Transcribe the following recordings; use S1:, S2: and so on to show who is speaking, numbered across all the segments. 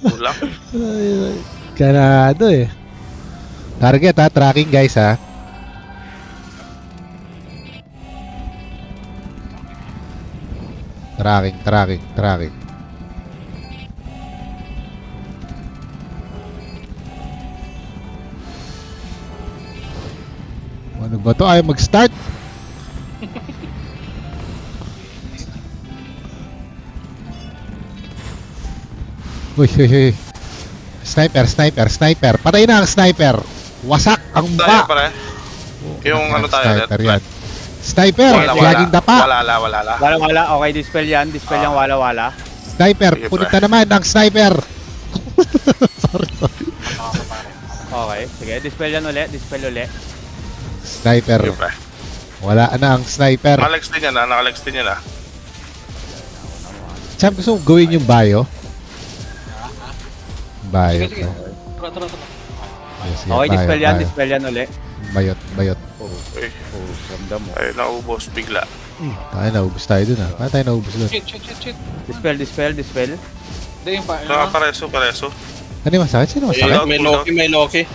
S1: Kulang.
S2: Kanado eh. Target ha, tracking guys ha. Tracking. Ano ba to? Ayaw mag-start? Uy. Sniper. Patay na ang sniper. Wasak ang
S1: Tayo
S2: mukha.
S1: pare. Yung ano tayo ulit.
S2: Sniper yan. Sniper, laging dapa.
S1: Wala.
S3: Okay, dispel yan. Dispel yung wala.
S2: Sniper,
S1: Sige,
S2: punit
S1: pre.
S2: na naman ang sniper. sorry.
S3: Okay, sige. Dispel yan ulit.
S2: Sniper.
S1: Sige pre.
S2: Wala na ang sniper.
S1: Nakalex din yan ha. Nakalex din yan ha.
S2: Cham, gusto mong gawin yung bio? Bio.
S4: Sige. Tara.
S2: Yes,
S3: Okay, dispel yan.
S2: bio.
S3: Dispel yan ulit.
S2: Bayot.
S1: Uy.
S3: Ramdam mo.
S1: Ay, naubos bigla.
S2: Tayo, naubos tayo dun ha. Paano tayo naubos dun?
S4: Shit.
S3: Dispel.
S4: Hindi yung pa.
S1: Nakapareso.
S2: Ano yung masakit? Sino masakit?
S5: May Loki.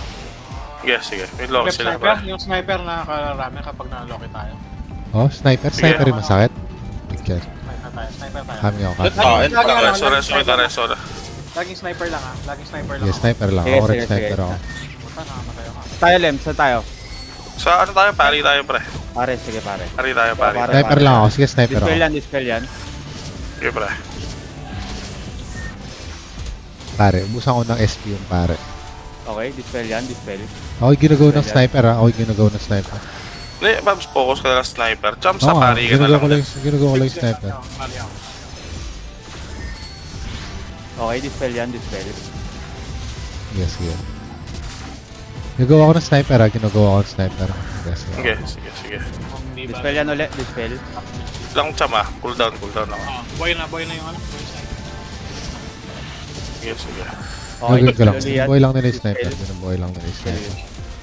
S1: Sige. May lock sila
S4: Sniper,
S1: pre.
S4: yung sniper na nakararami kapag na-loki tayo.
S2: Oh, sniper. Sniper yung masakit. Picture.
S4: Sniper tayo.
S2: Kami ako.
S1: Reso.
S4: Laging sniper lang ha.
S2: Yes, sniper lang.
S3: Sige,
S2: Ako rin
S3: sige,
S2: sniper
S3: sige.
S2: ako.
S4: Puta, nakamatay ako.
S3: Tayo, Lem. Saan tayo?
S1: Sa ano tayo? Pari tayo pre.
S3: Pare, sige pare.
S1: Pari tayo.
S2: Sniper lang ako. Sige, sniper ako.
S3: Dispel yan.
S1: Sige pre.
S2: Pare, ubusan ko ng SP yung pare.
S3: Okay, dispel yan.
S2: Ako yung ginagawa ng sniper ha. Ako yung ginagawa ng sniper.
S1: Hindi, Babs, focus ka na sa sniper. Jump sa
S2: Oo,
S1: pari ka na lang.
S2: ginagawa ko lang yung sniper.
S4: Pali ako.
S3: Okay, dispel yan.
S2: Yes. Ginagawa ko ng sniper ha. Ginagawa ko ng sniper. Yes,
S1: Sige.
S4: Kung hindi ba.
S3: Dispel yan ulit. Dispel.
S1: Lang cham ah. Cool down ako.
S4: Boy na yung ano. Boy sniper.
S1: Sige.
S3: Okay,
S2: Gagawin ko lang.
S3: dispel yan.
S2: Binubuhay lang nila yung sniper. Binubuhay lang nila yung sniper.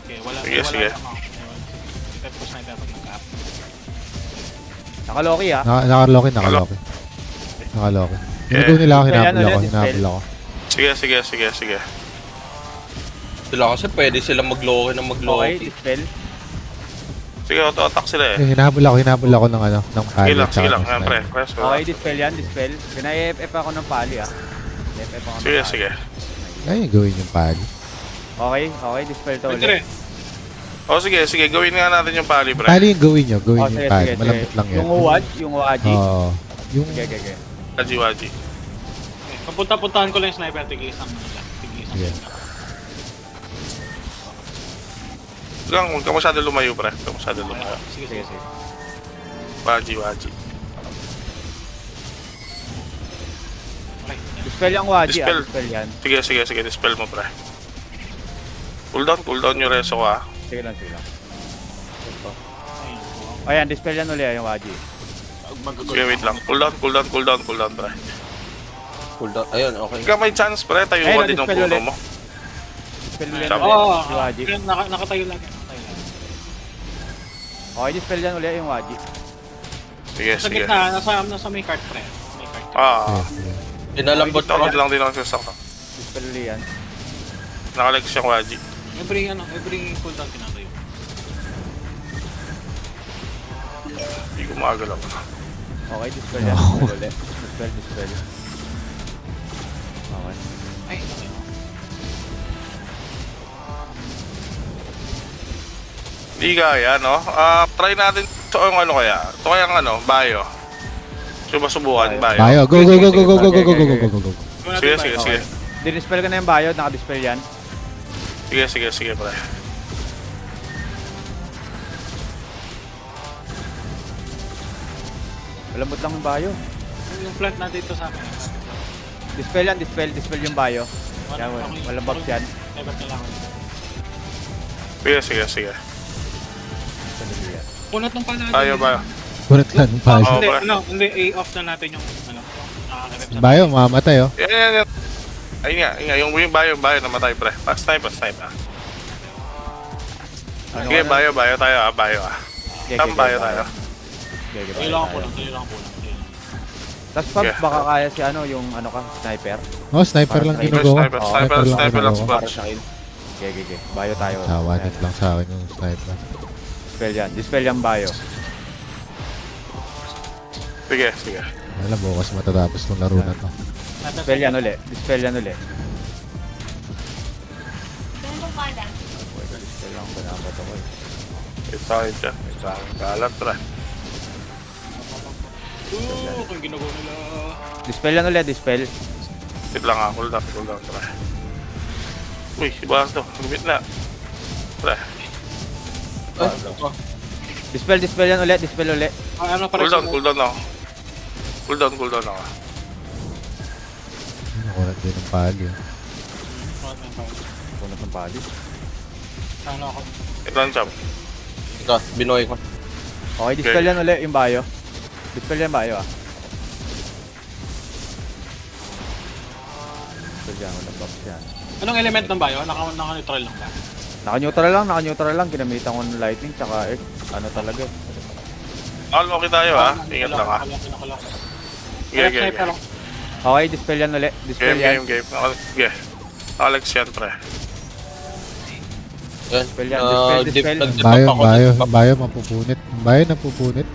S4: Okay, wala.
S1: Sige.
S4: Step ko sniper pag nag-up.
S3: Nakaloki ha.
S2: Nakaloki. Ginagawa nila ako. Hinabol ako.
S1: Sige.
S5: Sila kasi pwede sila mag-Loki na
S3: Okay,
S5: mag-Loki.
S3: dispel.
S1: Sige, auto-attack sila eh.
S2: Hinabol ako ng ng
S1: Sige
S2: pilot.
S1: lang. Yan pre. Reso.
S3: Okay, dispel yan. Pina-EFF ako ng pali ah. EFF ako ng pali.
S1: Sige.
S2: Ay, gawin yung pali.
S3: Okay, dispel to
S4: Pwede
S3: ulit.
S4: rin.
S1: O sige. Gawin nga natin yung pali pre.
S2: Pali yung gawin nyo. Gawin
S3: Oh,
S2: yung
S3: sige,
S2: pali.
S3: sige.
S2: Malambot lang yan.
S3: Yung Uwaji.
S2: Oo. Yung
S3: Sige.
S1: Waji.
S4: Okay, papunta-puntahan ko lang yung sniper. Tig-isang
S2: Yeah.
S1: Huwag ka masyado lumayo pre.
S4: Sige.
S1: Waji.
S4: Okay.
S3: Dispel yung Uwaji ah.
S1: Dispel.
S3: Dispel yan.
S1: Sige. Dispel mo pre. Cool down yung reso ko ah.
S3: Sige lang. Ito.
S4: Ayun.
S3: Ayan, dispel yan ulit yung Uwaji.
S1: Sige, wait lang. Cool down pre.
S5: Cool down. Ayun, okay.
S1: Ikaw may chance pre. Tayo
S3: Ayun,
S1: ka din ng
S3: dispel
S1: puno
S3: ulit.
S1: mo.
S3: Dispel ulit
S1: Tama.
S4: Oo.
S3: yung Uwaji.
S4: Nakatayo lang.
S3: Okay, dispel yan ulit yung Uwaji.
S4: Sa
S1: Sige.
S4: gitna, nasa may cart pre. May cart.
S2: Sige.
S5: Pinalambot ko.
S1: Tawad lang din ako sa sakto.
S3: Dispel ulit yan.
S1: Nakalex siyang Waji.
S4: Every cooldown tinatayo.
S1: Hindi ko magalaw.
S3: Okay, dispel yan.
S2: Oh.
S3: Dispel ulit. Dispel. Okay.
S4: Ay, okay.
S1: Hindi kaya, no? Try natin ito yung ano kaya. Ito kayang ano, bio. Subukan, bio.
S2: Bayo. Go.
S1: Sige.
S3: Dinispel ka na yung bayod, naka-dispel yan.
S1: Sige, pre.
S3: Malambot lang yung bayo.
S4: Yung plant natin ito sa akin.
S3: Dispel yung bayo. Yan, walang box yan.
S4: Level na lang.
S1: Sige.
S3: Dispel ulit yan.
S4: Punot ng pala.
S1: Bio.
S2: Kunat ka ng pali.
S1: Oo.
S4: Hindi, i-off na natin yung nakaka-rep sa
S2: Bayo, mamamatay oh.
S1: Yan. Ayun nga. Yung bio namatay, pre. Sniper. Sige, bio tayo ah. Bio ah. Tam bio tayo.
S3: Okay,
S4: Kailangan ko lang.
S3: Tapos Pabs,
S1: Yeah.
S3: baka kaya si ano, yung ano ka, sniper.
S2: Oh, sniper lang
S3: Para sa
S2: ginagawa.
S1: sniper, sniper,
S2: lang
S1: sniper lang
S2: ginagawa.
S1: sa
S3: Para sa kill. Okay. Bayo tayo.
S2: Sawanit lang sa akin yung sniper.
S3: Dispel yan bayo.
S1: Sige.
S2: Alam mo, bukas matatapos tong laro na to.
S3: Dispel yan uli. Dispel lang banabat ako eh.
S1: Ito tayo dyan. Ito ang kalat, pre.
S4: Kung ginagawa nila.
S3: Dispel yan uli, dispel.
S1: Wait lang nga, cool down, pre. Uy, si Barto. Gumit na. Pre.
S3: Dispel yan uli, dispel uli.
S4: Ano pa
S1: Cool
S4: rin
S1: down ako. Cool down ako.
S2: Nakulat din ng pali.
S3: Punot ng pali.
S4: Ano ako?
S1: Ito ang jump.
S5: Ika, binoy ko.
S3: Okay, dispel yan uli, yung bayo. Dispel yan bayo ah. Dispel yan, walang box yan.
S4: Anong element ng bayo? Naka-neutral lang ba?
S3: Naka-neutral lang. Ginamitan ko ng lightning, tsaka earth. Ano talaga.
S1: All okay tayo ha. Ingat lang ha. Sige.
S3: Okay, dispel yan uli. Dispel yan.
S1: Game. Sige. Alex yan, pre.
S5: Yan.
S3: Dispel yan, dispel.
S2: Bayo mapupunit. Bayo napupunit.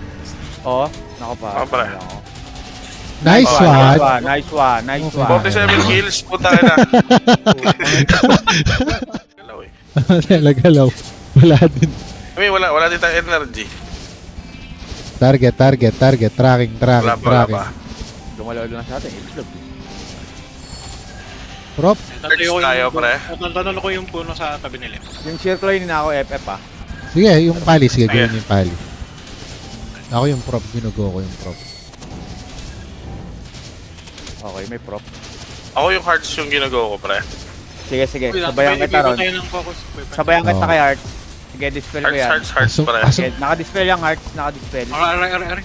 S3: Oo, nakapakas.
S1: Pre.
S2: Nice one!
S3: Nice one.
S1: 47 kills, puta ka na. Hello eh.
S2: Galaw. Wala din.
S1: I mean, wala din tayong energy.
S2: Target. Tracking.
S1: Wala pa.
S3: Gumalaw lang sa atin. Itlog.
S2: Prop.
S1: Tayo, pre.
S4: Tanong ko yung puno sa tabi nila.
S3: Yung circle yun na ako FF ah.
S2: Sige, yung pali. Sige, gawin yung pali. Ako yung prop. Ginugo ko yung prop.
S3: Okay, may prop.
S1: Ako yung hearts yung ginagawa ko, pre.
S3: Sige. Sabayan kita ron. Sabayan kita kay Hearts. Sige, dispel ko yan.
S1: Hearts, pre.
S3: Sige, naka-dispel yung Hearts. Naka-dispel.
S4: Aray.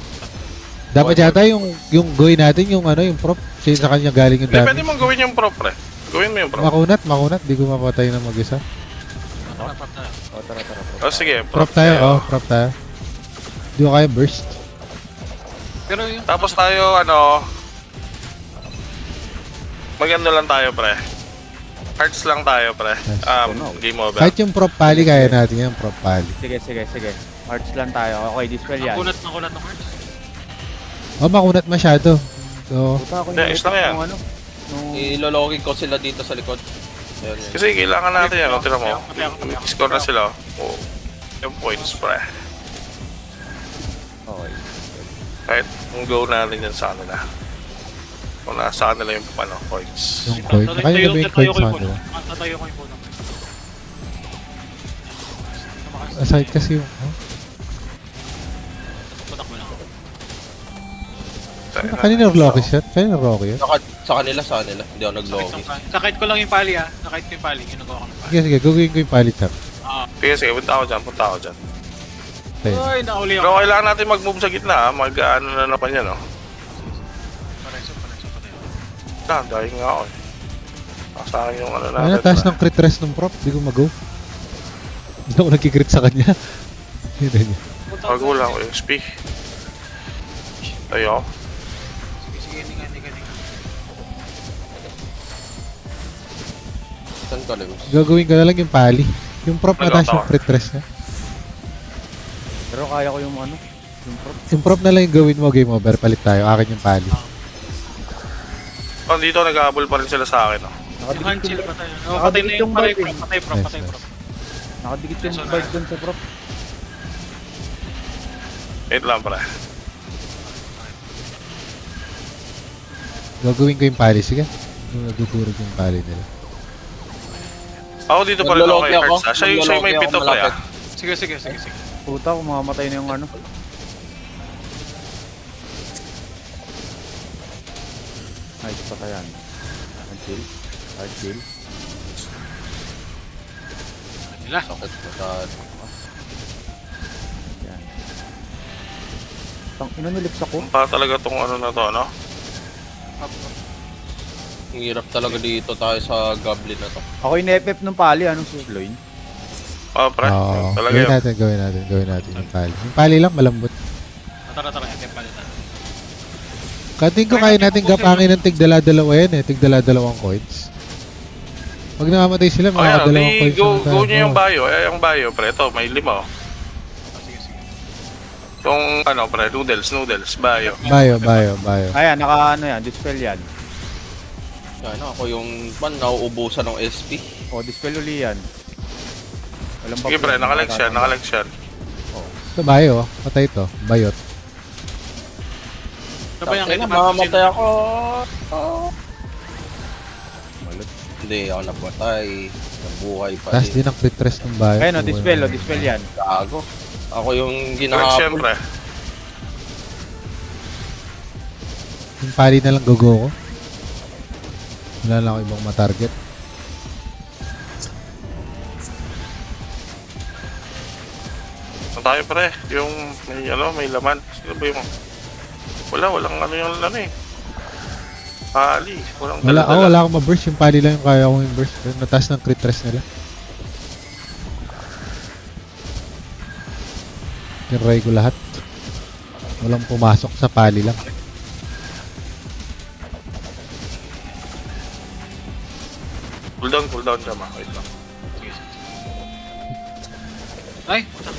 S2: Dapat yata yung gawin natin yung prop. Sa kanya galing yung
S1: Pwede
S2: dami.
S1: mong gawin yung prop, pre. Gawin mo yung prop.
S2: Makunat. Di ko mapatay na mag-isa.
S3: O, tara.
S1: Oh, sige.
S2: Prop tayo. Di ko kaya burst.
S4: Pero yung
S1: Tapos tayo, maganda lang tayo, pre. Hearts lang tayo, pre. Game over.
S2: Kahit yung prop pali, kaya natin yan. Prop pali.
S3: Sige. Hearts lang tayo. Okay, dispel yan.
S4: nakunat ng hearts.
S2: Makunat masyado. So,
S3: Puta ako
S1: Ayos lang yan.
S5: Ilologin ko sila dito sa likod. Yan.
S1: Kasi kailangan natin yan. Tira mo.
S4: Patay ako.
S1: Score na sila. Oh. Yung points, pre.
S3: Okay.
S1: Kahit kung go natin yan sa kanila. Kung nasa kanila yung points.
S2: yung coin. Kaya gawin yung coin sa kanila.
S4: Tatayo ko yung puno.
S2: Aside kasi yung...
S4: Patak mo lang.
S2: Kanina Rocky shot? Kanina Rocky yun?
S5: Sa kanila. Hindi ako nag-login.
S4: Sakit ko lang yung pali ah. Sakit ko yung pali. Ginagawa ko ng pali.
S2: Sige, gagawin ko yung palit chap.
S1: Sige, punta ako dyan.
S2: Tayo.
S4: Ay, nauli ako.
S1: Pero kailangan natin mag-move sa gitna, mag-ano na napan yan, no?
S4: Pareso.
S1: Dahil nga ako eh. Sa akin yung ano
S2: Ay,
S1: natin.
S2: nataas ng crit rest ng prop. Di ko mag-go. Hindi ako nagkikrit sa kanya. Hindi niya.
S1: Magulang ko yung speak. Tayo.
S4: Sige, hindi nga.
S5: Saan ka, Lems?
S2: Gagawin ko na lang yung pali. Yung prop mataas yung crit rest niya.
S3: Pero kaya ko yung prop.
S2: Yung prop na lang yung gawin mo, game over. Palit tayo. Akin yung pali.
S1: Oh, dito nag-aabol pa rin sila sa akin, no?
S4: Yung hand chill pa tayo. Patay na
S3: Nakadikit
S4: yung
S3: yung
S4: patay
S3: bike.
S4: prop.
S3: Nakadikit yung bird dun sa prop.
S1: Wait lang, pre.
S2: Gagawin ko yung pali. Sige. Nagdudurog yung pali nila.
S1: Ako dito pa rin ako kay
S5: Naglologi
S1: Hearts, ha? Siya yung may
S5: Naglologi
S1: pito,
S5: ako
S1: pre,
S5: malapit.
S4: Sige.
S3: Puta, kung mamamatay na yung Nice pa kaya. Hard kill.
S4: Nila.
S5: Sakit masyado.
S3: Yan. Nilips ako.
S1: Pa talaga tong ano na to, no?
S5: Ang hirap talaga dito tayo sa goblin na to.
S3: Ako yung FF ng pali, anong sirloin?
S1: Oh, pre.
S2: Oo.
S1: Talaga
S2: Gawin
S1: yun.
S2: natin yung pali. Yung pali lang malambot.
S4: Tara. Ete pali tayo.
S2: Kating ko kaya natin gapangin ng tigdala-dalawa yan eh. Tigdala-dalawang coins. Pag namamatay sila,
S1: O yan,
S2: makakadalawang coins
S1: go nyo yung
S2: tayo.
S1: bayo. Yung bayo, pre. Ito, may 5.
S4: Ah, sige, sige.
S1: Yung ano, pre, noodles, bayo.
S2: Bayo.
S3: Ayan, naka ano yan, dispel yan.
S5: Ano, ako yung nauubusan ng SP.
S3: O, dispel uli yan. Walang
S1: Sige, pre, nakalag siya.
S2: Ito bayo, patay ito. Bayot.
S4: Sabayan
S5: Tangina,
S4: kita,
S5: mamamatay ako.
S3: Malot.
S5: Hindi, ako napatay. Nabuhay pa
S2: Taas
S5: din.
S2: din ang crit rest ng bayo.
S3: Ayun o, dispel yan.
S5: Gago. Ako yung
S1: Nalag
S5: ginahabol.
S1: siyempre.
S2: Yung pali na lang gogo ko. Wala lang ako ibang matarget.
S1: Ano tayo, pre? Yung may laman. Sino ba yung... walang ano yung ano eh. Pali. Walang dala-dala.
S2: Wala akong ma-burst. Yung pali lang yung kaya kong i-burst. Nataas ng crit rest nila. Tinry ko lahat. Walang pumasok sa pali lang.
S1: Cool down siya, ma. Wait lang.
S4: Sige, sige. Ay, puta.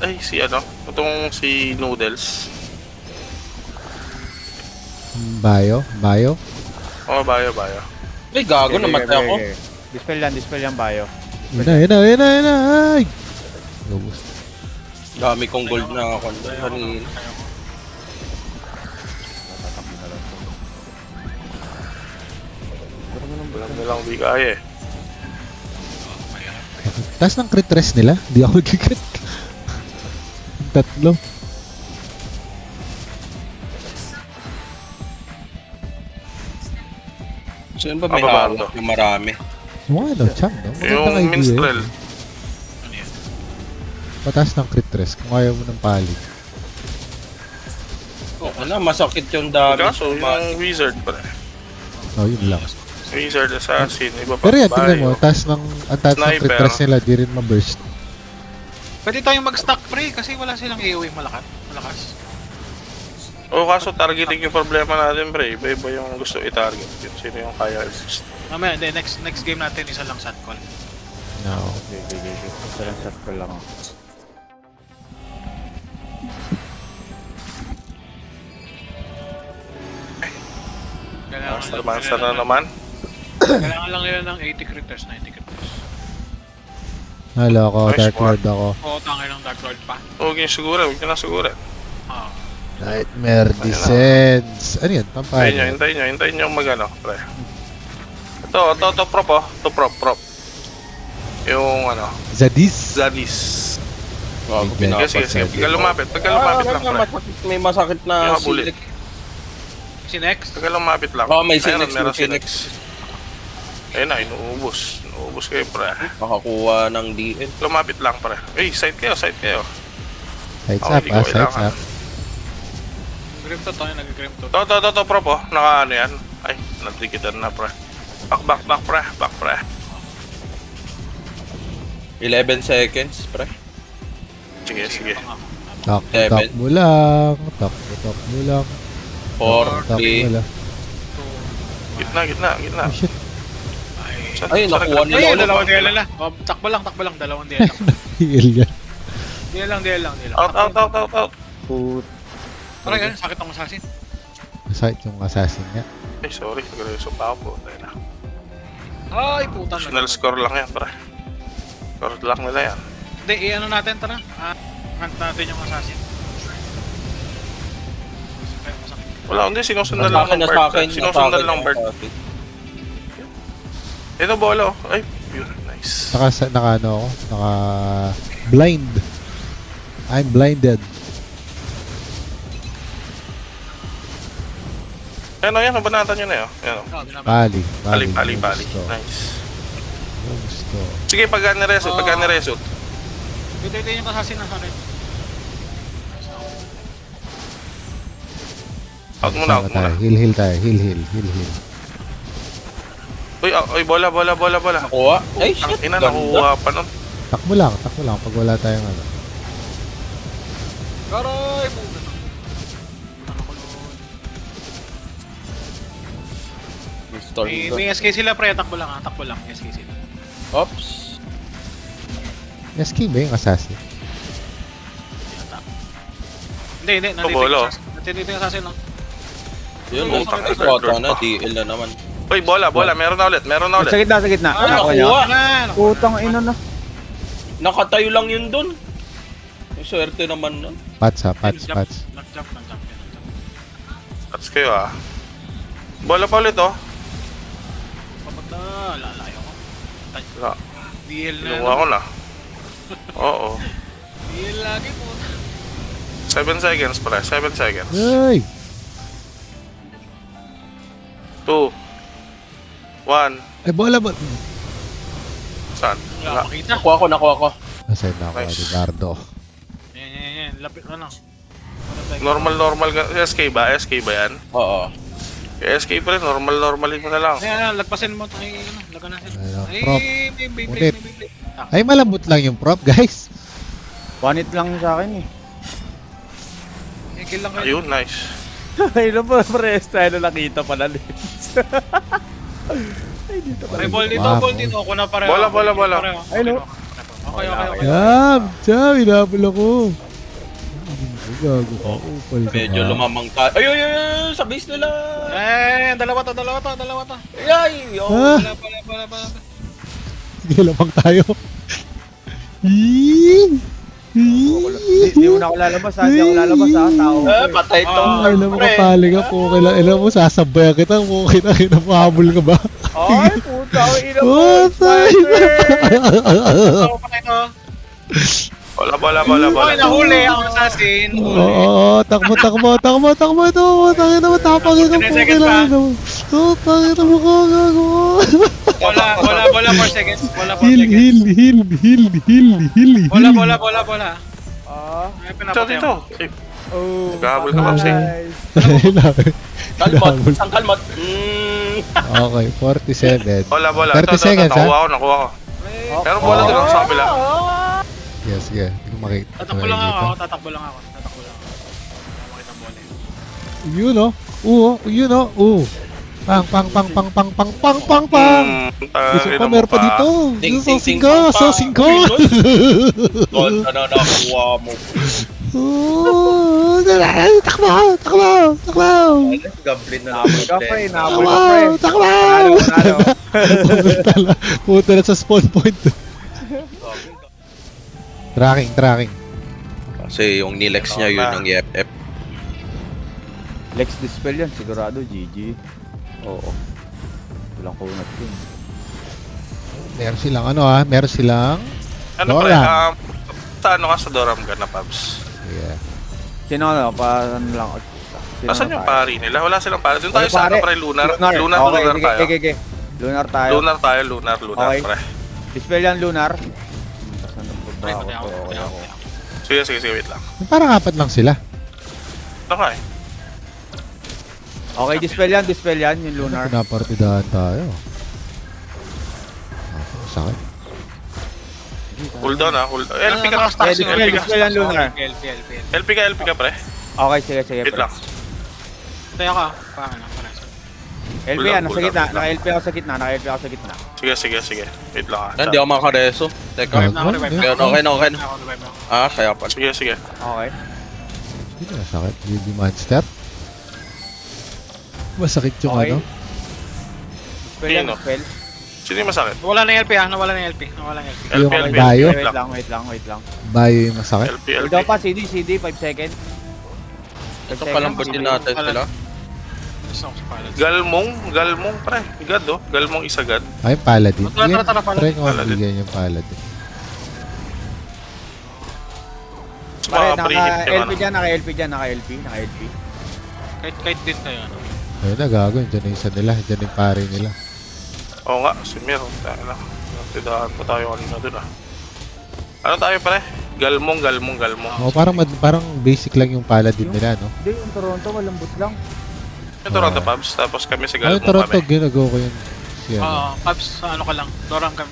S1: Ay, si ano? Itong si Noodles.
S2: Bayo.
S1: Oo, bayo.
S5: Ay, gago, namatay ako.
S3: Dispel yan, bayo.
S2: Yun na. Ay! Lubos.
S5: Dami kong gold na ako. Kanina.
S1: Walang dalang di kaya eh.
S2: Taas ng crit rest nila. Di ako mag-crit. Tatlo.
S5: Saan ba may
S1: Ababando.
S5: hawak yung marami?
S2: Yung ano, Chang, no? Magandang
S1: Yung
S2: idea
S1: minstrel.
S2: yun. Pataas ng crit rest kung ayaw mo ng pali.
S5: Oo na, masakit yung dami.
S1: Kaso, yung wizard pa rin.
S2: Oh, yun lang.
S1: Wizard, assassin, iba pa.
S2: Pero yan, tingnan mo,
S1: bayo.
S2: ang taas ng crit
S1: Sniper.
S2: rest nila, di rin ma-burst.
S4: Pwede tayong mag-stack pre kasi wala silang AOE malakas.
S1: O kaso targeting yung problema natin, pre. Iba-iba yung gusto i-target. Yun, sino yung kaya i-boost.
S4: Mamaya, next game natin isa lang shot call.
S2: No.
S3: Okay. Basta lang shot ko lang.
S1: Monster na naman.
S4: Kailangan lang nila ng 80 critters, 90 critters.
S2: Halo ako,
S1: Nice
S2: Dark
S1: one.
S2: Lord ako.
S4: Oo, tangay ng Dark Lord pa.
S1: Huwag yung sigura, huwag nyo na sigura.
S4: Ah.
S2: Nightmare Descends. Ano yun? Pampaya.
S1: Hintayin nyo mag-ano, pre. Ito, prop oh. Ito, prop. Yung ano,
S2: Zadis.
S1: Zadis.
S5: Gago,
S2: Sige,
S5: pinapatay.
S1: Sige. Pagka lumapit lang, pre.
S5: May masakit na
S1: Yung mabulit.
S5: silik.
S4: Si next?
S1: Pagka lumapit lang.
S5: Oo, may
S1: Ayun,
S5: Sinex,
S1: meron
S5: may Sinex.
S1: Ayun na, inuubos. Inuubos kayo, pre.
S5: Makakuha ng DN.
S1: Lumapit lang, pre. Side kayo.
S2: Sides
S1: Ako,
S2: up,
S1: hindi ko
S2: sides
S1: kailangan.
S2: up.
S4: Grim to, nag-grim to.
S1: To, prop oh. Naka ano yan. Ay, nagdikitan na, pre. Back, pre.
S5: 11 seconds, pre.
S1: Sige.
S2: Talk mo lang.
S5: 4,
S2: Talk
S5: 3.
S2: mo lang.
S1: Gitna.
S2: Oh shit.
S5: Ay, nakuha nila
S4: Ay,
S5: ulit.
S4: dalawang DL lang. Takbo lang, dalawang DL lang.
S2: Heal yan.
S4: DL lang.
S1: Out.
S3: Put.
S4: Aray, ganun, sakit ng assassin.
S2: Masakit yung assassin niya.
S1: Ay, sorry. Nagreso pa ako. Tayo na.
S4: Ay, puta.
S1: Final score lang yan, pre. Score lang nila yan.
S4: Hindi, i-ano natin, tara. Hunt natin yung assassin. Masakit.
S1: Wala, hindi. Sinusundan lang ng bird. Sinusundan lang bird. Ito, bolo. Ay, yun. Nice.
S2: Naka blind. I'm blinded.
S1: Yan, nabanatan nyo na yun. Yan, oh.
S4: Oh, ginamit.
S2: Pali.
S1: Bali.
S2: Gusto.
S1: Nice.
S2: Gusto.
S1: Sige, pagka niresot.
S4: Ito yung assassin na sa akin.
S1: Out muna.
S2: Heal tayo. Heal.
S1: Uy, bola.
S5: Nakuha. Ay, shit.
S1: Ina,
S5: Ganda.
S1: nakuha pa nun.
S2: Takbo lang pag wala tayong ano.
S4: Aray, puta. Ano ko nun?
S5: Storm
S4: May SK sila pre, takbo lang SK sila.
S5: Oops.
S2: SK ba yung assassin?
S4: Hindi, nandito
S1: Bolo.
S4: yung assassin, no?
S5: Yun,
S1: Utang
S5: nasa
S1: na
S5: kota
S1: third
S5: na,
S1: pa.
S5: DL na naman.
S1: Uy, bola, meron na ulit.
S3: Sa gitna, sa gitna.
S5: Ah,
S3: Ako niya.
S5: nakuha.
S3: Putang ina na.
S5: Nakatayo lang yun dun. Yung swerte naman nun.
S2: Pats ha, pats.
S4: Nag-jump.
S1: That's kayo ah. Bola pa ulit oh.
S4: Kapag na, lalayo ko.
S1: Wala.
S4: DL na.
S1: Kinuha ko na. Oo.
S4: DL lagi po.
S1: 7 seconds pala. 7 seconds.
S2: Ay!
S1: 2 1
S2: Ay, bola ba?
S1: Saan?
S4: Wala
S1: Wala.
S4: makita.
S5: Nakuha ko.
S2: Nasaan na ako,
S1: Nice.
S2: Eduardo?
S4: Yan. Lapit ano.
S1: Normal. SK ba? SK ba yan?
S5: Oo.
S1: SK pa rin. Normalin mo na lang.
S4: Ayan, lagpasin mo. Ay, ano, laga na sila.
S2: Ayun,
S4: Ay,
S2: prop.
S4: may
S2: Ulit.
S4: Beyblade.
S2: Ay, malambot lang yung prop, guys.
S3: One hit lang sa akin eh.
S4: Kill lang kayo.
S1: Ayun, nice.
S3: Ayun po, pre. Tayo na nakita pala.
S4: May ball dito,
S2: Wow.
S4: ball dito. Ako na pareho.
S1: Bola.
S3: Ay, no.
S4: Okay.
S2: Jam, hinabol ako. Gago ka. Upal ka
S5: Medyo
S2: ba?
S5: lumamang tayo. Ay, sa base nila.
S4: Eh, dalawa to.
S5: Ay, yo.
S2: Ah,
S4: Bala.
S2: sige lamang tayo. Yee!
S3: Hindi mo na ako lalabas ha. Hindi ako lalabas ha. Tao.
S5: Patay to.
S2: Ay, alam mo kapali ka po. Alam mo, sasabayan kita. Okay na, kinapahabol ka ba?
S3: Ay, puta. Ina mo.
S2: Oh, tayo na.
S4: Ako pa ito.
S1: Bola.
S4: Okay, nahuli ang assassin.
S2: Oo, takbo. Ito, tangin na matapangin ka po. Kailangan mo. Oh, tangin na mo ko. Gago.
S4: Bola 4 seconds. Bola 4
S2: Heal.
S4: Bola.
S3: Ah.
S4: Ay,
S1: Ito,
S4: pinapatay
S1: dito.
S4: ako.
S3: Oh.
S1: Naghahabol ka, Papsi.
S5: Kalmot. Isang kalmot.
S2: Okay, 47.
S1: Bola.
S2: 30 seconds, ha?
S1: Nakuha ko. Pero bola din ako sa kabila.
S2: Yes, sige. Hindi ko makita.
S4: Tatakbo lang ako. Makita bola.
S2: Yun o. Yun o. Pang. Gusto pa, meron pa dito.
S5: Ding,
S2: Gusto
S5: ding, ding,
S2: singko.
S5: pang, pang.
S2: Singko.
S5: Gold na nakuha mo.
S2: Takbo.
S5: Goblin na
S3: Nabol ka, pre.
S2: Takbo.
S3: Talo.
S2: Puta na sa spawn point. Tracking.
S5: Kasi yung nilex niya yun ang EFF.
S3: Lex Dispel yan. Sigurado. GG. Oo. Walang kunat yun.
S2: Meron silang
S1: Ano pre?
S2: Doram.
S1: Sa ano ka sa Doram ka na, Pabs?
S2: Yeah.
S3: Sino ano? Paano lang?
S1: Nasaan yung pari nila? Wala silang pari. Doon tayo sa
S3: Pare.
S1: ano pre? Lunar
S3: Okay,
S1: tayo.
S3: sige. Lunar tayo.
S1: Lunar
S3: Okay.
S1: pre.
S3: Dispel yan, Lunar. Saan na po ba
S4: Pre,
S3: ako?
S4: pati ako.
S1: Sige, wait lang.
S2: Parang apat lang sila.
S1: Okay.
S3: Okay, dispel yan, yung Lunar.
S2: Pinapartidahan tayo. Sakit.
S1: Cool down ha. LP ka.
S3: Dispel yan, Lunar.
S1: LP ka pre.
S3: Okay, sige,
S1: Wait
S3: pre.
S1: lang.
S4: Tayo ka. Paano?
S3: LP yan, nasa gitna. Naka-LP ako sa gitna.
S1: Sige. Wait lang ha.
S5: Hindi ako makareso. Teka. Okay na. Kaya pala.
S1: Sige.
S3: Okay.
S2: Hindi na sakit. Baby monster. Masakit yung
S3: Okay.
S2: ano.
S3: Dispel yan,
S1: Sino?
S3: dispel.
S1: Sino yung masakit?
S4: Nawala na yung LP.
S2: Yung
S1: LP.
S2: bayo.
S3: Wait lang.
S2: Bayo yung masakit.
S1: LP.
S3: Hold on pa, CD, 5 seconds.
S5: Ito palang din natin sila.
S1: Galmong pre. Gad oh. Galmong isagad.
S2: Ay, paladin.
S4: Tara,
S2: Try ko
S1: Paladin.
S2: mabigyan yung paladin.
S3: Pare,
S1: Preheat yung ano.
S3: naka-LP dyan.
S4: Kahit din tayo.
S2: Ayun na, gago. Diyan yung isa nila. Diyan yung pare nila.
S1: Oo nga, si Mir. Tayo na. Nagtidahan pa tayo kanina dun ah. Ano tayo pre? Galmong.
S2: Oh, parang basic lang yung paladin nila, no?
S3: Hindi, yung Toronto, malambot lang.
S1: Yung Toronto Pubs, tapos kami sa
S2: Ay,
S1: Galmong
S2: Toronto,
S1: kami.
S2: ginagawa ko yun. Si ano.
S4: Oo, Pabs, ano ka lang. Doram ka,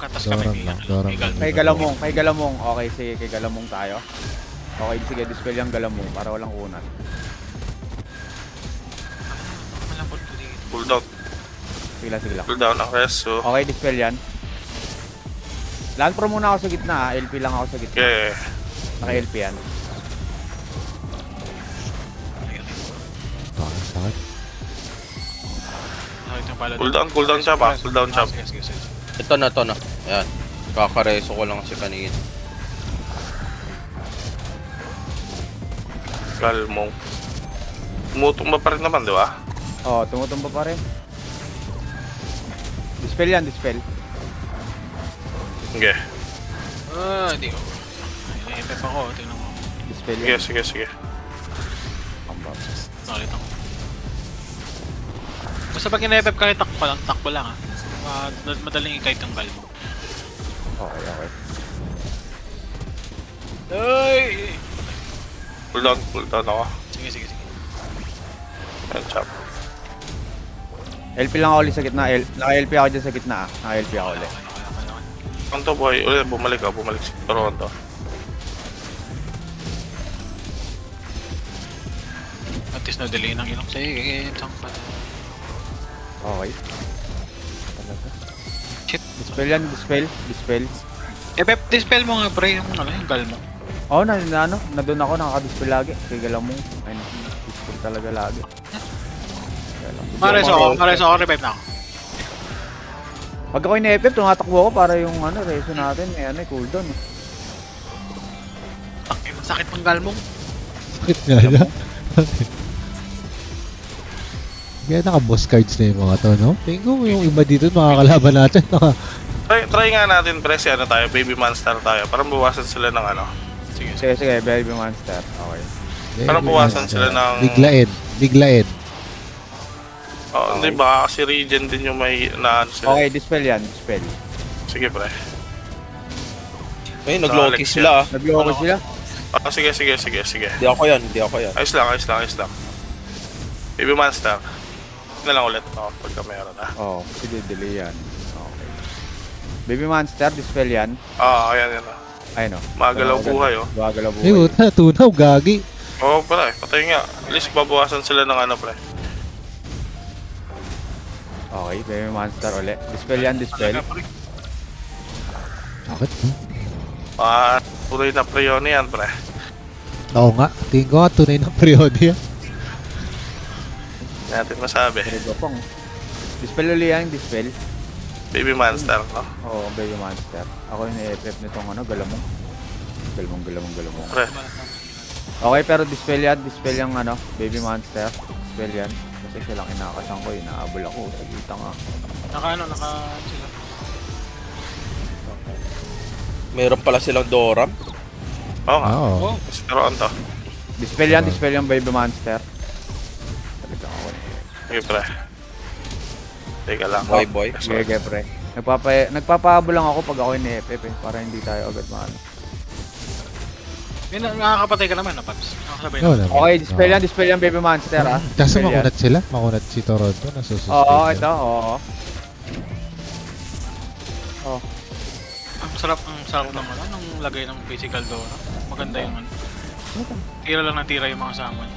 S4: tapos kami
S2: Doram
S4: may
S2: lang,
S4: ano,
S2: Doram
S4: may
S2: lang.
S4: Galmong.
S3: Kay Galamong. Okay, sige, kay Galamong tayo. Okay, sige, dispel yung Galamong para walang kunat.
S4: Malambot ko dito.
S1: Cool down.
S3: Sige lang.
S1: Cooldown ang reso.
S3: Okay, dispel yan. Land pro muna ako sa gitna ha. LP lang ako sa gitna.
S1: Okay.
S3: Naka-LP yan.
S2: Sakit.
S4: Nakita yung pala.
S1: Cooldown siya ba? Cooldown siya.
S4: Sige.
S5: Ito na. Ayan. Kakareso ko lang si kanina.
S1: Galmong. Tumutumba pa rin naman, di ba?
S3: Oo, tumutumba pa rin. Dispel yan, dispel.
S1: Sige.
S4: Hindi ko. Ina-FF ako, tingnan mo.
S3: Dispel yan.
S1: Sige.
S4: Nakita ko. Basta pag ina-FF ka, takbo lang ha. Madaling ikay tanggal mo.
S3: Okay.
S4: Ay!
S1: Cooldown ako.
S4: Sige.
S1: Ayan, chop.
S3: LP lang ako ulit sa gitna. Naka-LP ako dyan sa gitna ah. Naka-LP ako ulit.
S4: Okay.
S1: Ang to boy, ulit bumalik si Toronto.
S4: At least na-delay ng ilong. Sige, sangka.
S3: Okay.
S4: Shit.
S3: Dispel yan, dispel.
S4: FF, dispel mo nga pre, yung gal mo.
S3: Oo, na-doon ako, nakaka-dispel lagi. Kaya galaw mo. Ayun, dispel talaga lagi. Kaya lang.
S4: Mareso ako, revive na ako.
S3: Pag ako in-FF, tumatakbo ako para yung reso natin. Cooldown.
S4: Sakit pang gal mo.
S2: Sakit nga na. Kaya naka-boss cards na yung mga to, no? Tingin ko yung iba dito makakalaban natin.
S1: Try nga natin pre, si baby monster tayo. Parang bawasan sila ng
S3: Sige, baby monster. Okay.
S1: Parang bawasan sila ng...
S2: Biglaed.
S1: Oh, hindi ba kasi regen din yung may naan sila.
S3: Okay, dispel yan, dispel.
S1: Sige pre.
S5: Ay, nag-loki sila.
S3: Nag-logo sila.
S1: Sige.
S5: Di ako yan.
S1: Ayos lang. Baby monster. Na lang ulit pagka meron na.
S3: Oo, sige, delay yan. Okay. Baby monster, dispel yan.
S1: Ayan.
S3: Ayun o.
S1: Magalaw buhay
S3: Magalaw
S2: Ay,
S3: buhay.
S2: puta, tunaw, gagi.
S1: Pre, patay nga. At least babawasan sila ng pre.
S3: Okay, baby monster ulit. Dispel yan, dispel.
S2: Sakit, no?
S1: Tuloy na preyo yan pre.
S2: Oo nga, tingin ko nga tunay ng periode yan.
S1: Natin masabi.
S3: Pang. Dispel ulit yan, dispel.
S1: Baby monster, no?
S3: Oo, baby monster. Ako yung i-FF nitong galamong. Galamong.
S1: Pre.
S3: Okay, pero dispel yung baby monster. Dispel yan. Kasi siya lang inakasan ko, inaabol ako sa gita nga.
S4: Naka sila.
S5: Meron pala silang Doram.
S1: Oo nga.
S2: Oo.
S1: Si Toronto.
S3: Dispel yung baby monster. Talagang ako
S1: Sige pre. Teka lang.
S5: Boy.
S3: Sige, pre. Nagpapahabol lang ako pag ako ini-FF para hindi tayo agad maano.
S4: May nakakapatay ka naman, Paps. Nakasabay
S2: Oo
S4: na.
S2: naman.
S3: Okay, dispel yan baby monster ah.
S2: Kaso
S3: Dispel yan.
S2: makunat sila. Makunat si Toronto. Nasusustain
S3: Oo,
S2: sila.
S3: ito, oo.
S4: Ang sarap naman ng lagay ng physical Dora. Maganda yung tira lang ng tira yung mga summon.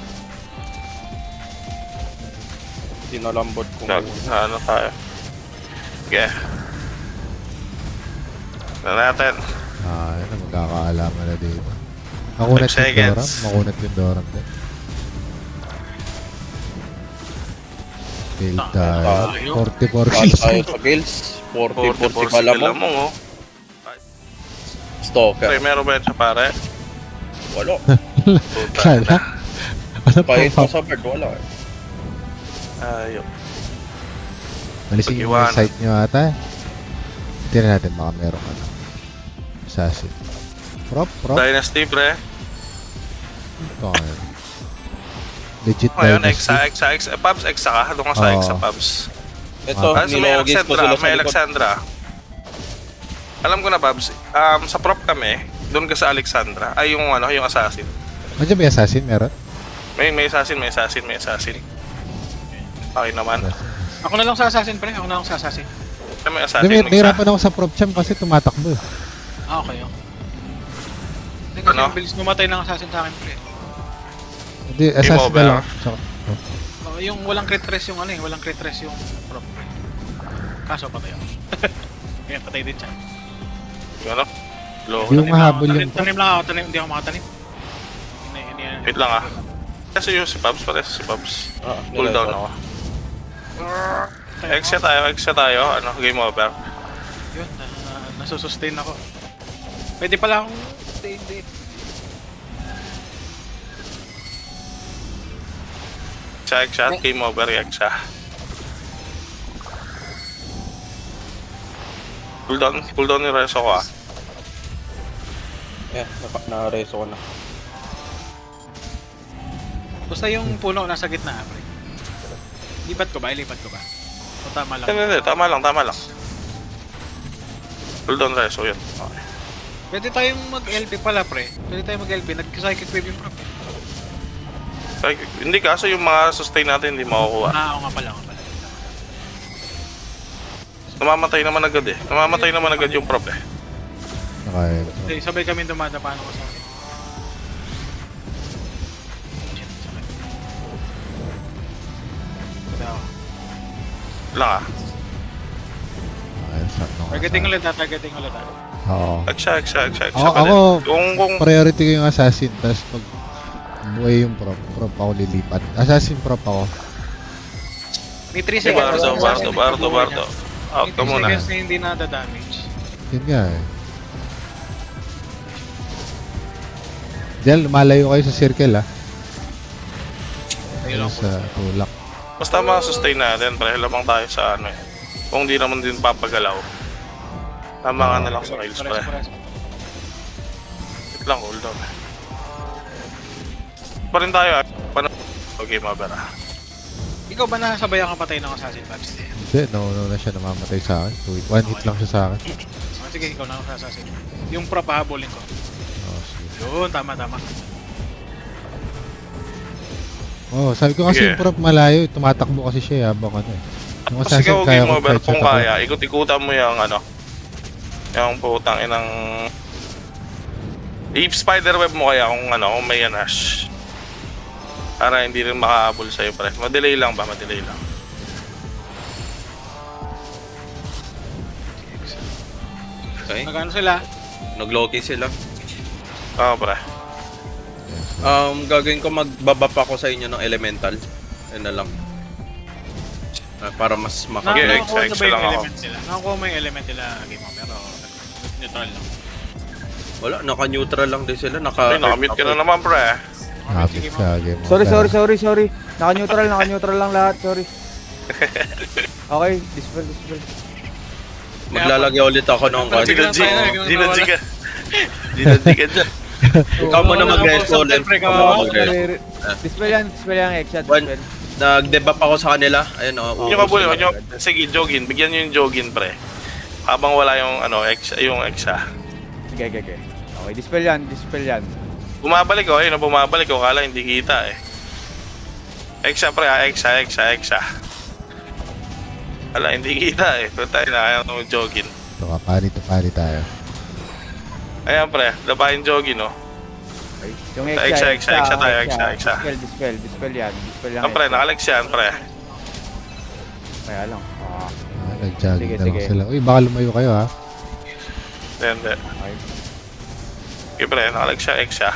S5: Tinalambot ko.
S1: Tayo. Sige. Natin.
S2: Ano, magkakaalaman na dito. Makunat
S1: 5
S2: yung
S1: seconds.
S2: Doram. Makunat yung Doram din. Fail tayo. 44 kills.
S5: Tayo sa kills. 40 pala mo.
S1: mo.
S5: Stalker.
S1: Pre, meron ba yan siya pare?
S5: Wala.
S1: Puta
S2: Kala.
S1: na.
S2: Ano
S5: Kahit
S2: pa?
S5: sa bird, wala.
S1: Ayun.
S2: Malisin yung
S1: Pag-iwanan.
S2: site nyo ata. Tira natin baka meron assassin. Prop.
S1: Dynasty pre.
S2: Ito nga. Legit
S1: Ngayon,
S2: dynasty.
S1: Pubs, Exa ka. Doon ka sa
S2: Oo.
S1: Exa Pubs.
S5: Ito,
S1: May
S5: nilogis ko sila sa likod.
S1: Alexandra. Alam ko na, Pubs. Sa prop kami, doon ka sa Alexandra. Ay, yung assassin.
S2: Andiyan may assassin? Meron?
S1: May assassin. Okay naman.
S4: Ako na lang sa assassin, pre. May assassin.
S2: Hindi, nahirapan ako sa prop champ kasi tumatakbo.
S4: Okay. Hindi kasi ang bilis mamatay ng assassin sa akin, pre.
S2: Hindi, assassin
S1: over.
S2: na lang. So,
S4: Yung walang crit rest yung walang crit rest yung prop, pre. Kaso patay ako. Kaya patay din siya.
S1: Yung ano? Low.
S2: Yung mahabol yung
S4: Tanim lang ako, hindi ako makatanim.
S1: Wait lang ah. Kasi yung si Pabs, pare si Pabs. Cool down ako. Exit tayo. Ano, game over.
S4: Yun, nasusustain ako. Pwede pala akong hindi.
S1: Exit, game over, exit. Cool down yung reso ko ah.
S5: Yeah, naka-reso ko na.
S4: Basta yung puno nasa gitna, pre. Lipat ko ba? O tama lang?
S1: Hindi, tama lang. Cool down reso yun. Okay.
S4: Pwede tayong mag-LP pala, pre. Pwede tayong mag-LP. Nag-psychic wave yung pro.
S1: Hindi kaso yung mga sustain natin hindi makukuha.
S4: Oo nga pala.
S1: Namamatay naman agad yung prop eh.
S2: Okay.
S4: Hey, sabay kami dumadapaan ko sa akin.
S1: Lang ah.
S4: Targeting ulit ha.
S2: Oo.
S1: Exit.
S2: Ako,
S1: Kung
S2: priority ko yung assassin, tapos pag buhay yung prop ako lilipat. Assassin prop ako.
S4: May 3
S1: si
S4: seconds.
S1: Bardo. Out ka
S4: May 3
S1: muna.
S4: seconds na hindi nada-damage.
S2: Yun nga eh. Diyan, lumalayo kayo sa circle ah.
S4: Ayun lang po.
S2: Sa tulak.
S1: Basta sustain natin, pre, lamang tayo sa ano eh. Kung di naman din papagalaw. Tama ka na lang sa kills, pre. Wait lang, hold on. Pa rin tayo, okay, mabara.
S4: Ikaw ba nasabayan kang patay ng assassin Babs?
S2: Hindi, no na siya namamatay sa akin. One hit lang siya sa akin.
S4: Sige, ikaw na ang assassin. Yung prop hahabulin ko.
S2: Oh, sige.
S4: Yun, tama.
S2: Oh, sabi ko kasi
S1: Sige.
S2: yung prop malayo, tumatakbo kasi siya habang ano eh. Yung
S1: Sige,
S2: assassin
S1: okay,
S2: kaya ko
S1: mabara.
S2: kahit
S1: Kung
S2: siya
S1: kaya, ikot-ikutan mo yung ano. Yung putang inang... I-spiderweb mo kaya kung ano, kung may anash. Para hindi rin makahabol sa'yo, pre. Madelay lang.
S5: Okay.
S4: Magkano sila?
S5: Nag-loki sila.
S1: Oo, pre.
S5: Gagawin ko magbabap ako sa inyo ng elemental. Ayun na lang. Para mas
S1: Sige,
S5: makakalek.
S4: Nakakuha na ba
S1: extra
S4: yung
S1: lang ako.
S4: element nila? Nakakuha mo yung element nila game mo, pero neutral lang.
S5: Wala, naka-neutral lang din sila.
S1: Ay, nakamute ka na naman, pre.
S2: Habit ka, game
S3: Sorry. Naka-neutral lang lahat, sorry. Okay, dispel.
S5: Maglalagay ulit ako ng card.
S4: Biglang tayo na, biglang nawala.
S1: Ginadji ka dyan.
S5: Ikaw muna mag-reso ulit.
S4: Pre,
S5: Ikaw
S4: kawawa.
S5: muna mag-reso.
S3: Dispel yan, headshot,
S5: One.
S3: dispel.
S5: Nag-debuff ako sa kanila. Ayun o.
S1: Yung kabuli, sige, jogin. Bigyan nyo yung jogin, pre. Habang wala yung, yung exa.
S3: Okay. Okay, dispel yan.
S1: Bumabalik ko, ayun, bumabalik ko. Kala hindi kita eh. Exa, pre, exa. Wala, hindi kita eh. Pero tayo na, ayaw nung jogin.
S2: Ito ka, pari tayo.
S1: Ayan, pre, labahin jogin, no?
S3: Okay. Yung
S1: Exa tayo, exa.
S3: Dispel yan.
S1: Ayan, pre, nakalex yan, pre.
S3: Kaya lang.
S2: Nag-jogging na lang
S3: Sige.
S2: sila. Uy, baka lumayo kayo ha.
S1: Hindi.
S3: Okay.
S1: Okay, pre, nakalex siya, exa.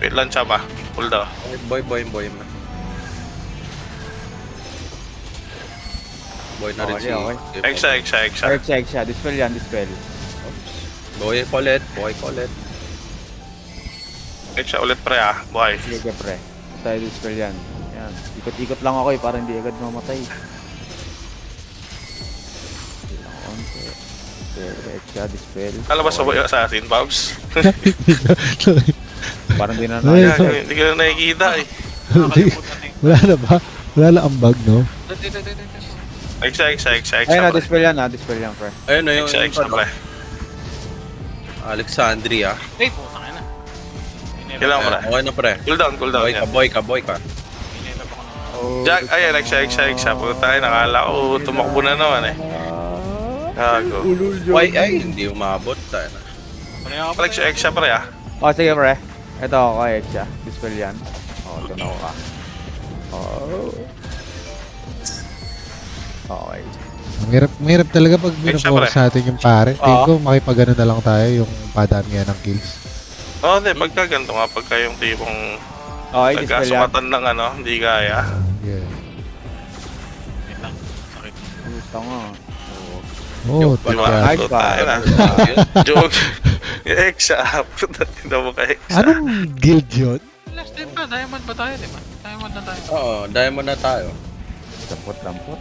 S1: Wait lang siya ba? Pull daw.
S5: Boy. Boy na rin si...
S3: Okay.
S1: Exa.
S3: Dispel yan.
S5: Boy ulit.
S1: Exa ulit, pre, ah. Buhay.
S3: Sige, pre. Tayo dispel yan. Yan. Ikot-ikot lang ako para hindi agad mamatay. Dispel.
S1: Alabas mo ba yung assassin, Bobs?
S3: Parang di na
S2: Ay,
S3: na.
S1: Hindi ka na nakikita eh.
S4: Nakakalimutan na yung...
S2: Wala na ba? Wala na ambag, no?
S4: Dito.
S1: Exa,
S3: Ayun na,
S1: pre.
S3: dispel yan, pre.
S5: Ayun na yung...
S1: Exa, pre.
S5: Alexandria.
S4: Hey, putang ina.
S1: Kailangan, pre.
S5: Okay na pre.
S1: Cool down. yan.
S5: Boy ka.
S4: Inilap ako ng...
S1: Jack, ayan, exa. Puta tayo, nakala ko, tumakbo na naman eh. Gago.
S5: Ay, hindi umabot. Tayo na.
S4: Pareho ako,
S1: Alex, exa, pre, ah.
S3: Oh, sige, pre. Ito ako, Exia. Dispel yan. Oh, tunaw ka. Oh. Okay.
S2: Mahirap talaga pag
S1: syempre.
S2: binaforce natin yung pare. Tingin ko makipagano na lang tayo yung padamihan ng kills.
S1: Oo, hindi. Pagka ganito nga, pagka yung tipong
S3: Okay, dispel yan.
S1: nagkasumatan ng ano, hindi kaya.
S2: Yeah.
S4: Wait lang. Sakit.
S3: Puta nga.
S2: Oh,
S1: Di ba?
S2: tika.
S3: Nice,
S1: Tayo na. Joke. Exa. Puta, hindi mo ka exa.
S2: Anong guild yun?
S4: Last time pa, diamond ba tayo, di ba? Diamond na tayo.
S5: Oo, diamond na tayo.
S3: Dampot.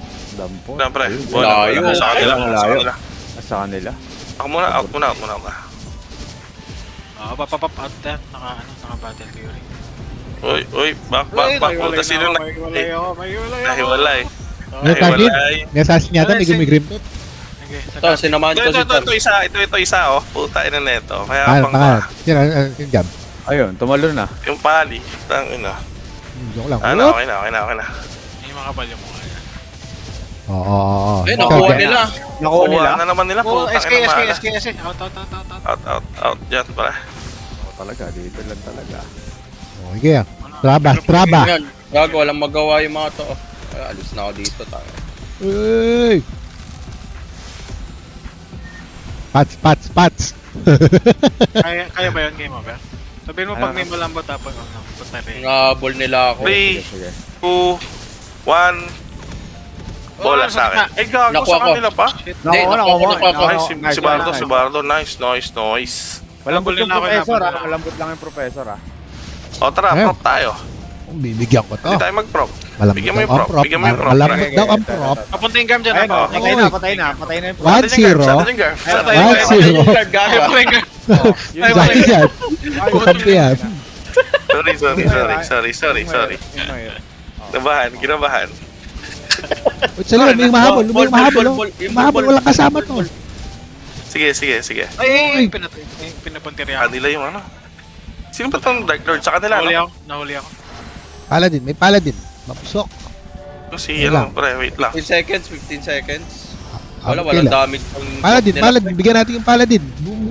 S1: Siyempre.
S5: Layo.
S1: Sa kanila. Sa
S3: Layo.
S1: kanila.
S3: Sa kanila.
S1: Ako muna, out muna.
S4: Papapap out yan. Naka-battle theory.
S1: Uy, back. Puta, sino na?
S4: May
S1: Nahiwalay.
S2: Yung target, may assassin yata, may gumigrim.
S4: Okay,
S5: Ito, sinamahan ko si Tar.
S1: Ito isa, oh. Puta, ina neto. Kaya
S2: Paano,
S1: pang
S2: paano? Yung jab.
S3: Ayun, tumalo na.
S1: yung pali. Tangina.
S2: Joke lang.
S1: Ano,
S2: Whoop!
S1: okay na.
S4: May makapal yung mukha yan.
S2: Oo.
S5: Eh, nakuha
S2: Ikaw,
S5: nila.
S3: Nakuha nila.
S1: Kuha na naman nila.
S4: Oh,
S1: Puta,
S4: SK.
S1: Out. Diyan, pare.
S3: Oo talaga, dito lang talaga.
S2: Okay, Traba.
S5: Yan. Gago, walang magawa yung mga to. Ay, alis na ako dito. Tayo.
S2: Uy! Pats.
S4: Kaya ba yun, game over? Sabihin mo pag may malambot tapos punta rin.
S5: Nangabol nila ako.
S1: 3,
S3: Sige.
S1: 2, 1. Bola sa akin. Ay, gago
S5: Nakuha
S1: sa
S5: ko.
S1: kanila pa.
S5: Hindi,
S3: Nakuha.
S1: Nice, si Bardo. Nice.
S3: Malambot yung
S4: Nabulin ako,
S3: professor
S4: nabulin ako.
S3: Malambot lang yung professor
S1: O, tara,
S2: Ayun.
S1: prop tayo.
S2: Bibigyan ko to.
S1: Hindi tayo mag-prop.
S2: Malambot
S1: Bigyan mo
S2: daw
S1: yung
S2: ang
S1: prop.
S2: prop.
S1: Bigyan mo yung prop.
S2: Malambot daw ang prop.
S4: Papunta yung gam dyan.
S3: Ayun,
S4: ano?
S3: patay na yung professor.
S2: 1-0.
S1: Saan
S3: Ayun,
S1: yung
S3: ayun,
S1: guard?
S2: One,
S1: Saan yung guard?
S2: zero.
S4: Ay, papunta yung gam.
S3: Yun
S2: Dahil yan. Kampi yan.
S1: Sorry. Kinabahan.
S2: Sa likod, may mahabol. Walang kasama to.
S1: Sige.
S4: Ay, pinapuntirya ako.
S1: Kanila yung ano. Sino ba itong Dark Lord? Sa kanila,
S4: Nahuli ako.
S2: Paladin, may paladin. Mapusok.
S1: Si ano, pre, wait lang.
S5: 15 seconds.
S2: Okay
S5: Walang
S2: lang.
S5: damage.
S2: Paladin. Bigyan natin yung paladin.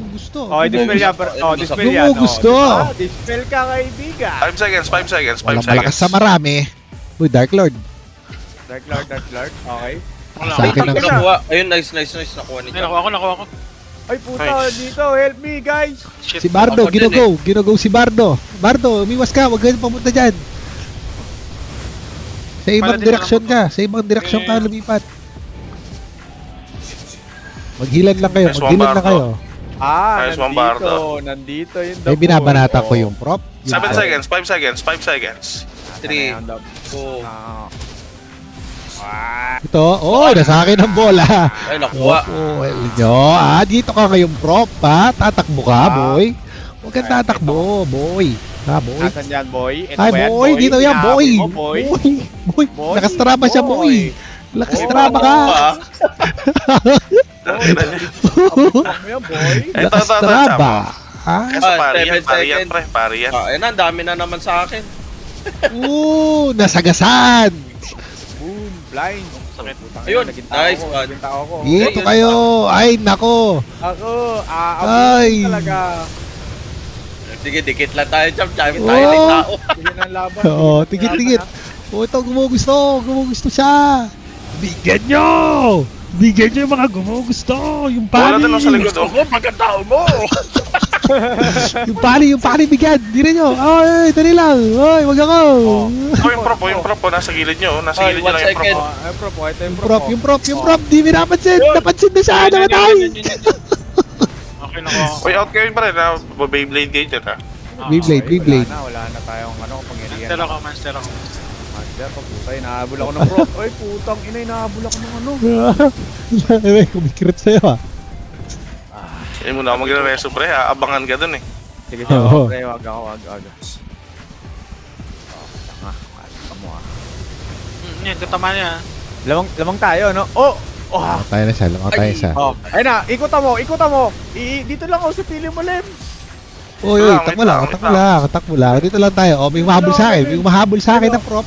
S2: Gusto.
S3: Okay, dispel yan. Dispel yan.
S2: Gusto.
S3: Dispel ka, kaibigan.
S1: 5 seconds.
S2: Walang malakas sa marami. Uy, Dark Lord.
S3: Dark Lord. Okay.
S2: Sa akin ang...
S5: Nakuha. Ayun, nice. Nakuha ni
S4: Ay,
S5: Tar.
S4: nakuha ko.
S3: Ay, puta,
S1: Nice.
S3: dito. Help me, guys.
S4: Shit.
S2: Si Bardo,
S5: Ako din
S2: ginogo si Bardo. Bardo, umiwas ka, huwag kang pamunta dyan. Sa ibang
S4: Paladin
S2: direksyon
S4: na lang
S2: ka, sa ibang direksyon ka
S4: Eh.
S2: lumipat. Maghilan lang kayo,
S1: Nice one,
S2: maghilan lang
S1: Bardo.
S2: kayo.
S1: Nice one, Bardo.
S3: Nandito yung
S2: May binabanata ko yung prop.
S1: 7 seconds, 5 seconds.
S5: 3, 2.
S2: Ito, nasa akin ang bola.
S5: Ay, nakuha.
S2: Dito ka ngayong prop, ha? Tatakbo ka, boy. Huwag kang tatakbo, boy. Ha, boy.
S3: Nasaan yan, boy? Ito
S2: Ay,
S3: ba yan,
S2: boy, dito yan, boy.
S3: Hinahabol mo, boy.
S2: Boy.
S3: Boy,
S2: Nakastraba siya, boy. Nakastraba ka.
S3: Ano yan, boy?
S1: Ito,
S2: Nakastraba. Ha?
S1: Kaso pari
S5: 7
S1: yan,
S5: seconds.
S1: pre, pari yan.
S5: Ayun, ang dami na naman sa akin.
S2: Nasagasan.
S3: Boom, blind.
S4: Sakit.
S5: Ayun,
S3: Naging
S5: nice,
S3: tao ko,
S5: God.
S3: naging tao ko.
S2: Dito kayo. Ay, nako.
S3: Ako,
S2: Ay.
S3: talaga.
S5: Sige, dikit lang tayo, Cham. Tayo
S2: Oh.
S5: ng tao.
S3: Sige ng laban.
S2: Oo, tigit. Ito, gumugusto siya. Bigyan nyo. Bigyan nyo yung mga gumugusto. Yung
S1: Bola din
S2: pali.
S1: sa likod. Oh, pagkatao mo!
S2: yung pali bigyan. Di rin nyo. Ay, dali lang. Ay, wag ako.
S1: Yung prop po, nasa gilid nyo. Nasa
S5: Ay,
S1: gilid nyo lang yung
S5: 1
S1: prop.
S5: second.
S3: Ay, prop, ito yung
S2: Yung prop. Di mo napansin. Napansin na siya. Namatay.
S4: Okay, nakuha ko.
S1: Uy, out kayo pa rin. Beyblade kayo dyan, ha?
S2: Beyblade.
S3: Wala na tayong pangyarihan.
S4: Monster ako.
S3: Master, pagputay, nahabol ako ng prop. Ay, putang ina, nahabol ako ng ano.
S2: Ay, kumikirot sa'yo, ha.
S1: Hindi mo na ako magre-reso, pre. Abangan ka dun, eh.
S3: Sige,
S2: Oo.
S3: pre, wag ako. Tanga, mo ah.
S4: Yan, tatama niya.
S3: Lamang tayo, no? Oh!
S2: Tayo na siya. Tayo siya.
S3: Oh, ayun na, ikutan mo. Dito lang ako sa pili mo, Lem.
S2: Uy, takbo lang. Dito lang tayo. May humahabol sa akin. ng prop.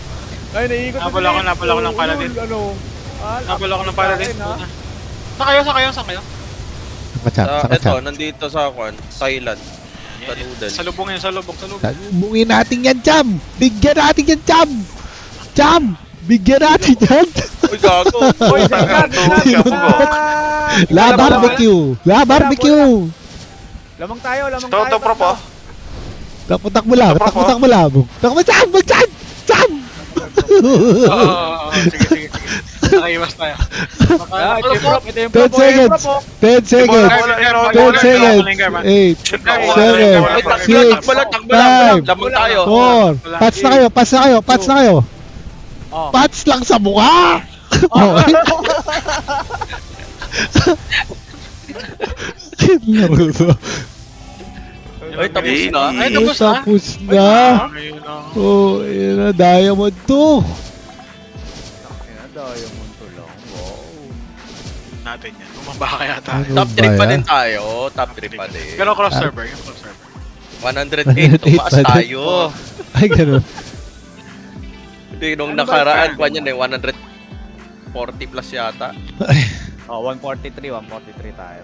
S3: Ay, naiikot
S4: Nabula ko ng paladin. Nabula ko ng paladin. Saan kayo?
S5: Ito, nandito sa Thailand. Sa noodles.
S4: Sa lubong.
S2: Bungin natin yan, Jam. Bigyan natin yan, Jam. Bigyan natin yan.
S5: Uy, gago.
S3: Uy, sigat!
S2: La barbecue! La barbecue!
S3: Lamang tayo.
S1: Ito, prop, oh.
S2: Taputak mo lang,
S1: Prop,
S2: taputak mo lang. Takbo, Chan! Mag-Chan! Chan!
S4: Oo, sige. Nakaiwas tayo.
S3: Ah, ito yung prop. Ito yung
S2: 10
S3: prop. Oh, yung
S2: seconds!
S3: prop, oh.
S2: 10 seconds! 10 seconds! 8,
S1: Shit,
S2: 7,
S1: nakuha
S5: Ay, takbo lang,
S2: 6,
S5: takbo lang, takbo lang.
S2: 5,
S5: Lamang tayo.
S2: 4, pats na kayo, pats na kayo, pats na kayo.
S3: Oh.
S2: Pats lang sa mukha! Okay. Laro to.
S5: Ay, tapos na.
S4: Ay, tapos na?
S2: Tapos na.
S4: Ayun lang.
S2: Oh, yun na, diamond to.
S3: Diamond to lang. Wow.
S4: Natin yan. Bumaba kaya tayo.
S2: Ano
S5: Top 3
S2: ba
S5: pa
S2: yan?
S5: din tayo. Top 3 pa din.
S4: Pero cross server, yung cross server.
S5: 108, tumaas
S2: pa din.
S5: tayo.
S2: Ay, ganun.
S5: Hindi, nung
S3: Ano ba
S5: nakaraan,
S3: yan?
S5: kwan yan eh, 140 plus yata.
S3: Oh, 143 tayo.